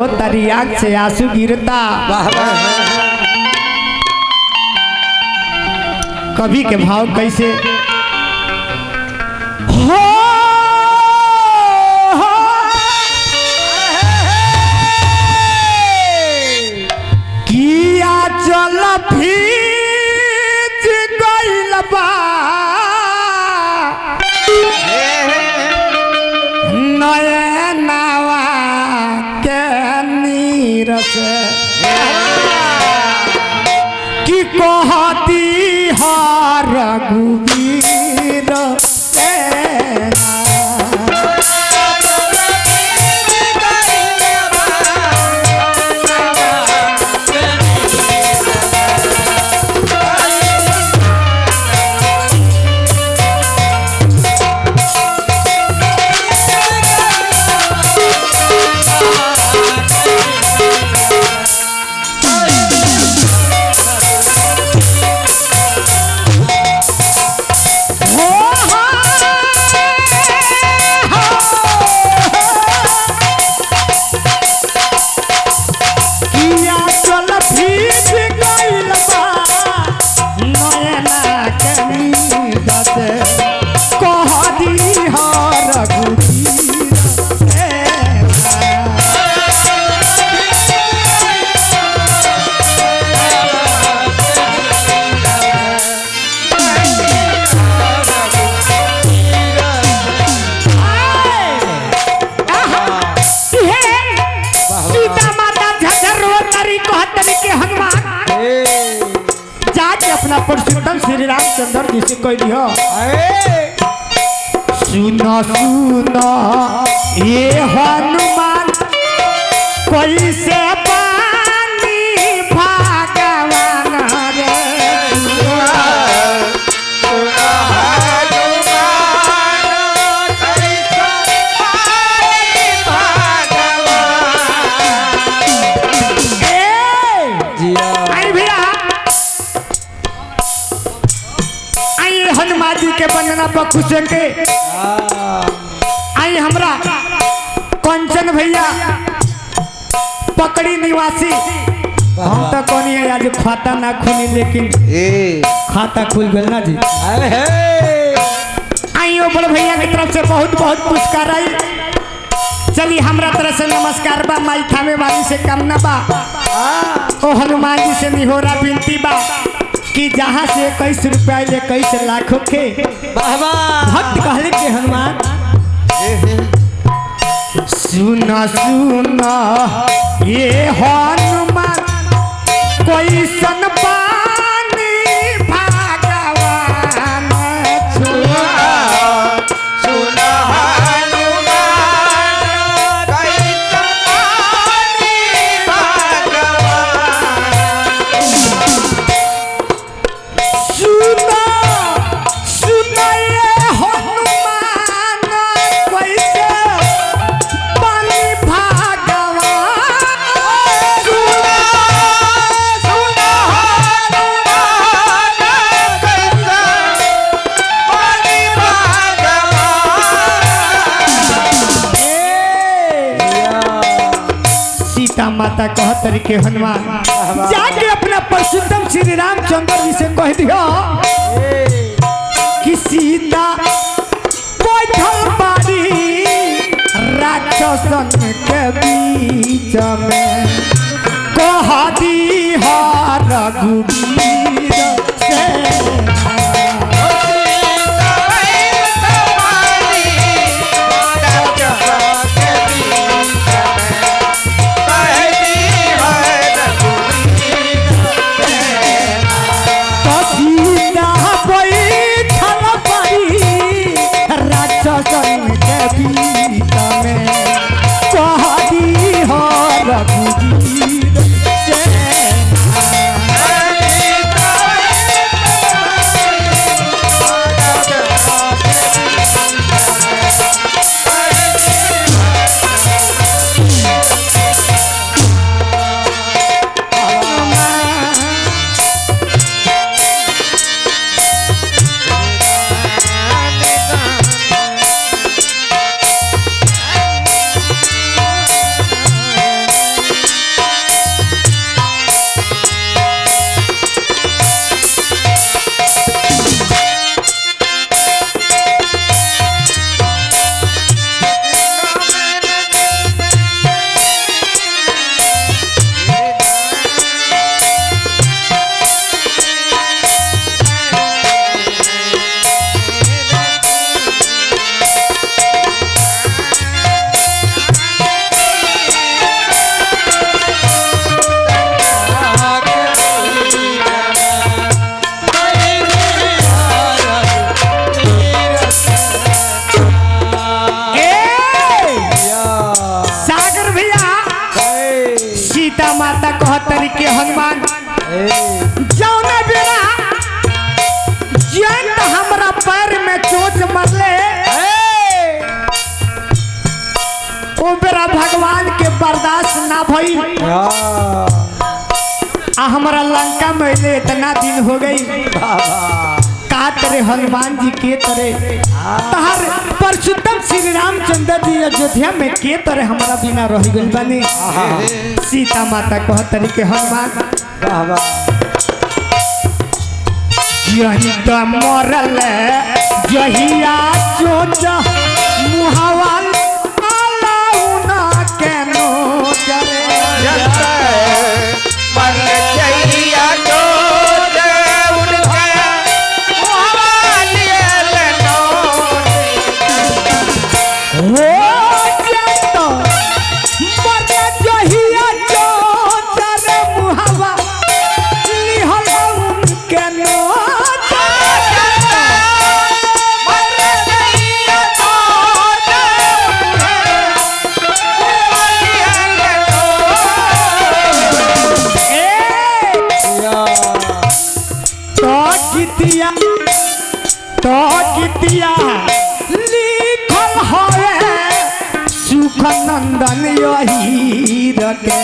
तारी आँख से आंसू गिरता। कवि के भाव कैसे हो किया चल भीज गइल बा नयनवा के नीर से कि कहती हर रघुवीर परशुराम श्री रामचंद्र जी से कह दिया सुनो सुनो ये हनुमान कैसे पानी भगवान रे हनुमान जी के वंदना पर खुश के आई हमरा कंचन भैया पकड़ी निवासी हम तो कोनी है आज खाता ना खुली लेकिन खाता खुल गल ना जी आई बड़ भैया की तरफ से बहुत बहुत पुरस्कार आई। चलिए हमरा तरफ से नमस्कार बा माई थामे वाली से कामना बा ओ हनुमान जी से निहोरा विनती बा कि जहाँ से 21 रुपया ले 21 लाख के भक्त कहले के हनुमान सुना सुना ये हनुमान कोई सन पानी भगवान सुना सुना माता कह तरीके हनुमान जाके अपना परशुराम श्री रामचंद्र जी से कह दिया कि सीता बैठल बाड़ी राक्षसन के बीच में कह दी रघुवीर से तरीके हनुमान जौने बेरा जंत हमरा पैर में चोट मरले ओ बेरा भगवान के बर्दाश्त ना भई आ हमरा लंका में ले इतना दिन हो गई का तरे हनुमान जी के तरे तहर परशुद्धम श्री रामचंद्र जी अयोध्या में के तरे हमारा बिना रह गई बनी सीता माता कह तरीके हनुमान यही तो मरल जहिया चोच मुहावा आलाउना के नो तो गीतिया लिखल है सुख नंदन यही रखे